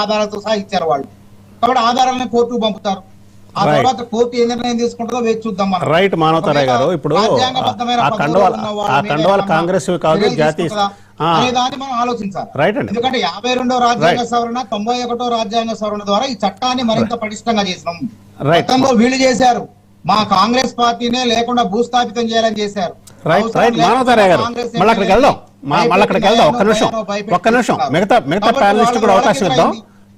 ఆధారాలతో సహా ఇచ్చారు వాళ్ళు. కాబట్టి ఆధారాలను కోర్టుకు పంపుతారు. ఆ తర్వాత కోర్టు ఏ నిర్ణయం తీసుకుంటుందో వేచి చూద్దాం. రైట్ మానవతారాయ్ గారు, ఇప్పుడు ఆ కండవాల కాంగ్రెస్ కాదు జాతీయ అనే దాన్ని మనం ఆలోచించాలి. రైట్ అండి. ఎందుకంటే 52వ రాజ్యాంగ సవరణ 91వ రాజ్యాంగ సవరణ ద్వారా ఈ చట్టాన్ని మరింత పటిష్టంగా చేసినాం. గతంలో వీళ్ళు చేశారు, మా కాంగ్రెస్ పార్టీనే లేకుండా భూస్థాపితం చేయాలని చేశారు. రైట్ మానవతారాయ్ గారు, మళ్ళీ అక్కడికి వెళ్దాం. ఒక్క నిమిషం మిగతా ప్యానలిస్ట్ కూడా అవకాశం ఇద్దాం.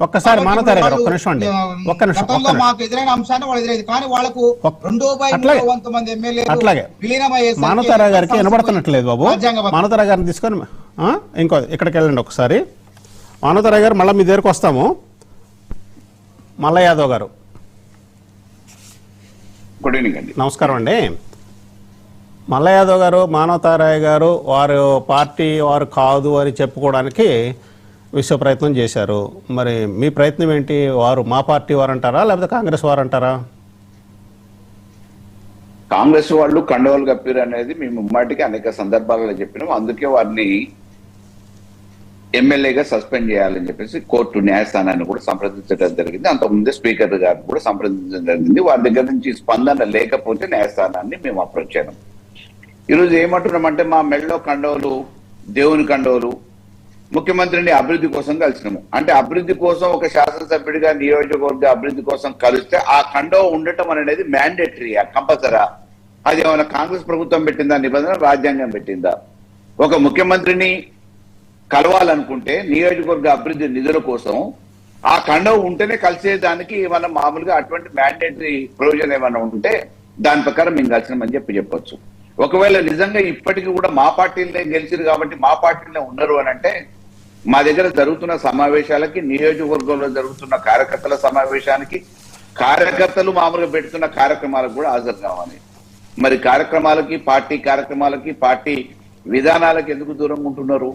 ఒక్కసారి మానవతారాయ్ గారు ఒక్క నిమిషం అండి, ఒక్క నిమిషం. మాకు ఎదురైన అంశాన్ని వాళ్ళు ఎదురైంది, కానీ వాళ్ళకు అట్లాగే మానవతారాయ్ గారికి వినబడుతున్నట్లేదు బాబు. మానవతారాయ్ గారిని తీసుకొని ఇంకో ఇక్కడికి వెళ్ళండి ఒకసారి. మానవతారాయ్ గారు మళ్ళీ మీ దగ్గరకు వస్తాము. మల్ల యాదవ్ గారు గుడ్ ఈవినింగ్ అండి. నమస్కారం అండి. మల్ల యాదవ్ గారు, మానవతారాయ్ గారు వారు పార్టీ వారు కాదు అని చెప్పుకోవడానికి విశ్వ ప్రయత్నం చేశారు. మరి మీ ప్రయత్నం ఏంటి? వారు మా పార్టీ వారు అంటారా లేకపోతే కాంగ్రెస్ వారు అంటారా? కాంగ్రెస్ వాళ్ళు కండవాలు కప్పారు అనేది మేము ముమ్మాటికి అనేక సందర్భాలలో చెప్పినాం. అందుకే వారిని ఎమ్మెల్యేగా సస్పెండ్ చేయాలని చెప్పేసి కోర్టు న్యాయస్థానాన్ని కూడా సంప్రదించడం జరిగింది. అంతకుముందే స్పీకర్ గారిని కూడా సంప్రదించడం జరిగింది. వారి దగ్గర నుంచి స్పందన లేకపోతే న్యాయస్థానాన్ని మేము అప్రోచ్ చేయడం. ఈరోజు ఏమంటున్నామంటే మా మెడలో కండవలు దేవుని కండవలు, ముఖ్యమంత్రిని అభివృద్ధి కోసం కలిసినాము అంటే అభివృద్ధి కోసం ఒక శాసనసభ్యుడిగా నియోజకవర్గ అభివృద్ధి కోసం కలిస్తే ఆ కండవ ఉండటం అనేది మ్యాండేటరీయా, కంపల్సరా? అది ఏమైనా కాంగ్రెస్ ప్రభుత్వం పెట్టిందా నిబంధన, రాజ్యాంగం పెట్టిందా? ఒక ముఖ్యమంత్రిని కలవాలనుకుంటే నియోజకవర్గ అభివృద్ధి నిధుల కోసం ఆ కండవ ఉంటేనే కలిసేదానికి ఏమన్నా మామూలుగా అటువంటి మ్యాండేటరీ ప్రొవిజన్ ఏమైనా ఉంటే దాని ప్రకారం మేము కలిసినామని చెప్పొచ్చు. ఒకవేళ నిజంగా ఇప్పటికీ కూడా మా పార్టీలనే గెలిచారు కాబట్టి మా పార్టీలో ఉన్నారు అని అంటే మా దగ్గర జరుగుతున్న సమావేశాలకి, నియోజకవర్గంలో జరుగుతున్న కార్యకర్తల సమావేశానికి, కార్యకర్తలు మామూలుగా పెడుతున్న కార్యక్రమాలకు కూడా హాజరు కావాలి. మరి కార్యక్రమాలకి, పార్టీ కార్యక్రమాలకి, పార్టీ విధానాలకు ఎందుకు దూరంగా ఉంటున్నారు?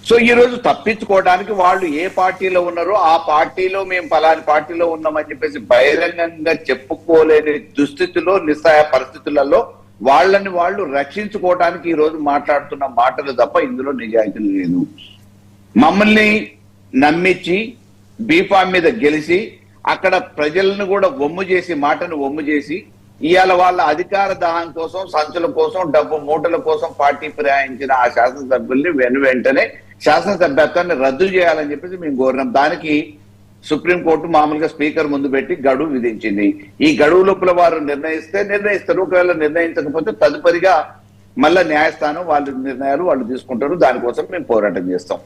సో ఈ రోజు తప్పించుకోవడానికి వాళ్ళు ఏ పార్టీలో ఉన్నారో ఆ పార్టీలో మేము పలాని పార్టీలో ఉన్నామని చెప్పేసి బహిరంగంగా చెప్పుకోలేని దుస్థితిలో, నిస్సహాయ పరిస్థితులలో వాళ్ళని వాళ్ళు రక్షించుకోవడానికి ఈ రోజు మాట్లాడుతున్న మాటలు తప్ప ఇందులో నిజాయితీ లేదు. మమ్మల్ని నమ్మించి బీఫామ్ మీద గెలిచి అక్కడ ప్రజలను కూడా వమ్ము చేసి, మాటను వమ్ము చేసి ఇవాళ వాళ్ళ అధికార దాహం కోసం, సంచుల కోసం, డబ్బు మూటల కోసం పార్టీ ఫిరాయించిన ఆ శాసనసభ్యుల్ని వెంటనే శాసనసభ్యత్వాన్ని రద్దు చేయాలని చెప్పేసి మేము కోరినాం. దానికి సుప్రీంకోర్టు మామూలుగా స్పీకర్ ముందు పెట్టి గడువు విధించింది. ఈ గడువు లోపల వారు నిర్ణయిస్తారు. ఒకవేళ నిర్ణయించకపోతే తదుపరిగా మళ్ళా న్యాయస్థానం వాళ్ళ నిర్ణయాలు వాళ్ళు తీసుకుంటారు. దానికోసం మేము పోరాటం చేస్తాం.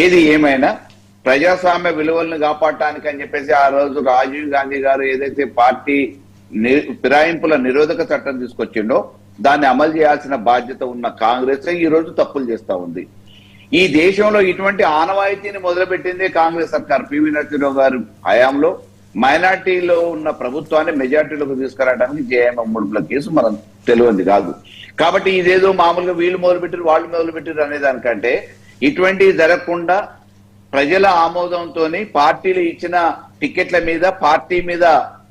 ఏది ఏమైనా ప్రజాస్వామ్య విలువలను కాపాడటానికి అని చెప్పేసి ఆ రోజు రాజీవ్ గాంధీ గారు ఏదైతే పార్టీ ఫిరాయింపుల నిరోధక చట్టం తీసుకొచ్చిండో దాన్ని అమలు చేయాల్సిన బాధ్యత ఉన్న కాంగ్రెస్ ఈ రోజు తప్పులు చేస్తా ఉంది. ఈ దేశంలో ఇటువంటి ఆనవాయితీని మొదలుపెట్టిందే కాంగ్రెస్ సర్కార్. పివి నరసింహరావు గారి హయాంలో మైనార్టీలో ఉన్న ప్రభుత్వాన్ని మెజార్టీలోకి తీసుకురావడానికి జేఎంఎం ముడుపుల కేసు మనం తెలియంది కాదు. కాబట్టి ఇదేదో మామూలుగా వీళ్ళు మొదలుపెట్టారు, వాళ్ళు మొదలుపెట్టారు అనే దానికంటే ఇటువంటివి జరగకుండా ప్రజల ఆమోదంతో, పార్టీలు ఇచ్చిన టికెట్ల మీద, పార్టీ మీద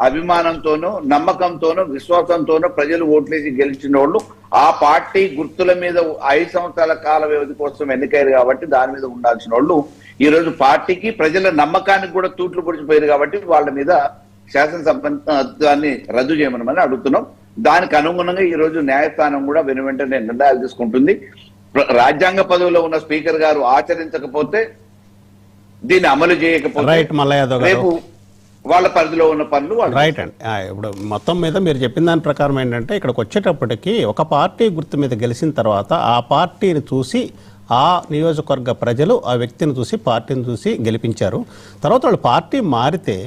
అభిమానంతోనూ, నమ్మకంతోనూ, విశ్వాసంతోనూ ప్రజలు ఓట్లేసి గెలిచిన వాళ్ళు ఆ పార్టీ గుర్తుల మీద 5 సంవత్సరాల కాల వ్యవధి కోసం ఎన్నికయ్యారు కాబట్టి దాని మీద ఉండాల్సిన వాళ్ళు ఈ రోజు పార్టీకి, ప్రజల నమ్మకానికి కూడా తూట్లు పొడిచిపోయారు కాబట్టి వాళ్ళ మీద శాసనసభ్యత్వాన్ని రద్దు చేయమని అడుగుతున్నాం. దానికి అనుగుణంగా ఈ రోజు న్యాయస్థానం కూడా వెనువెంటనే నిర్ణయాలు తీసుకుంటుంది. రాజ్యాంగ పదవిలో ఉన్న స్పీకర్ గారు ఆచరించకపోతే, దీన్ని అమలు చేయకపోతే రేపు వాళ్ళ పరిధిలో ఉన్న పనులు రైట్ అండి. ఇప్పుడు మొత్తం మీద మీరు చెప్పిన దాని ప్రకారం ఏంటంటే ఇక్కడికి వచ్చేటప్పటికి ఒక పార్టీ గుర్తు మీద గెలిచిన తర్వాత ఆ పార్టీని చూసి ఆ నియోజకవర్గ ప్రజలు ఆ వ్యక్తిని చూసి, పార్టీని చూసి గెలిపించారు. తర్వాత వాళ్ళు పార్టీ మారితే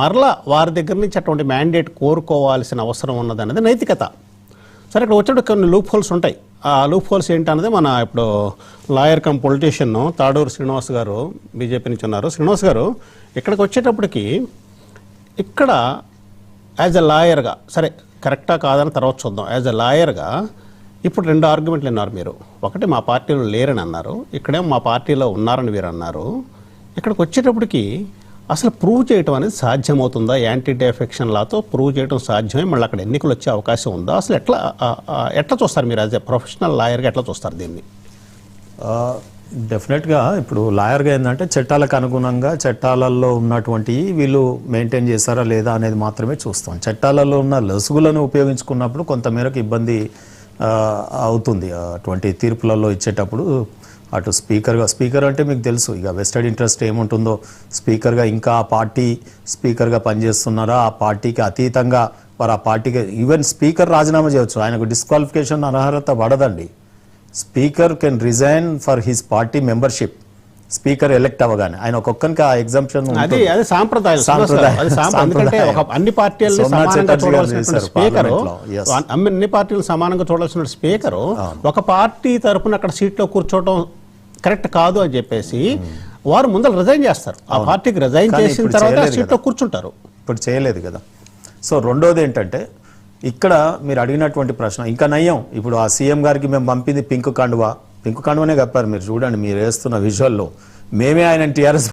మరలా వారి దగ్గర నుంచి అటువంటి మ్యాండేట్ కోరుకోవాల్సిన అవసరం ఉన్నదన్నది నైతికత. సరే, ఇక్కడ వచ్చేటప్పుడు కొన్ని లూప్ హోల్స్ ఉంటాయి. ఆ లూప్ హోల్స్ ఏంటన్నది మన ఇప్పుడు lawyer come politician Tadur Srinivas గారు బీజేపీ నుంచి ఉన్నారు. శ్రీనివాస్ గారు, ఇక్కడికి వచ్చేటప్పటికి ఇక్కడ యాజ్ ఎ లాయర్గా, సరే కరెక్టా కాదని తర్వాత చూద్దాం, యాజ్ ఎ లాయర్గా ఇప్పుడు 2 ఆర్గ్యుమెంట్లు విన్నారు మీరు. ఒకటి మా పార్టీలో లేరని అన్నారు, ఇక్కడేమో మా పార్టీలో ఉన్నారని మీరు అన్నారు. ఇక్కడికి వచ్చేటప్పటికి అసలు ప్రూవ్ చేయడం అనేది సాధ్యమవుతుందా? యాంటీ డెఫెక్షన్ లాతో ప్రూవ్ చేయడం సాధ్యమే? మళ్ళీ అక్కడ ఎన్నికలు వచ్చే అవకాశం ఉందా? అసలు ఎట్లా చూస్తారు మీరు యాజ్ ఎ ప్రొఫెషనల్ లాయర్గా ఎట్లా చూస్తారు దీన్ని? డెఫినెట్గా ఇప్పుడు లాయర్గా ఏంటంటే చట్టాలకు అనుగుణంగా చట్టాలలో ఉన్నటువంటి వీళ్ళు మెయింటైన్ చేస్తారా లేదా అనేది మాత్రమే చూస్తాం. చట్టాలలో ఉన్న లొసుగులను ఉపయోగించుకున్నప్పుడు కొంతమేరకు ఇబ్బంది అవుతుంది. అటువంటి తీర్పులలో ఇచ్చేటప్పుడు అటు స్పీకర్ అంటే మీకు తెలుసు ఇక వెస్టెడ్ ఇంట్రెస్ట్ ఏముంటుందో, స్పీకర్గా ఇంకా ఆ పార్టీ స్పీకర్గా పనిచేస్తున్నారా, ఆ పార్టీకి అతీతంగా వారు ఆ పార్టీకి ఈవెన్ స్పీకర్ రాజీనామా చేయవచ్చు, ఆయనకు డిస్క్వాలిఫికేషన్ అనర్హత పడదండి. Speaker can resign for his party membership, speaker elect అవ్వగానే ఆయన ఒక్కొక్కరికి ఆ ఎగ్జాంప్షన్ అది సాంప్రదాయం. ఎందుకంటే అన్ని పార్టీలను సమానంగా చూడాల్సిన స్పీకర్, అన్ని పార్టీలు సమానంగా చూడాల్సిన స్పీకర్ ఒక పార్టీ తరఫున అక్కడ సీట్లో కూర్చోవడం కరెక్ట్ కాదు అని చెప్పేసి వారు ముందర రిజైన్ చేస్తారు. ఆ పార్టీకి రిజైన్ చేసిన తర్వాత సీట్లో కూర్చుంటారు. ఇప్పుడు చేయలేదు కదా. సో రెండోది ఏంటంటే ఇక్కడ మీరు అడిగినటువంటి ప్రశ్న ఇంకా నయ్యం. ఇప్పుడు ఆ సీఎం గారికి మేము పంపింది పింక్ కండువానే కప్పారు. మీరు చూడండి, మీరు వేస్తున్న విజువల్లో మేమే ఆయన టీఆర్ఎస్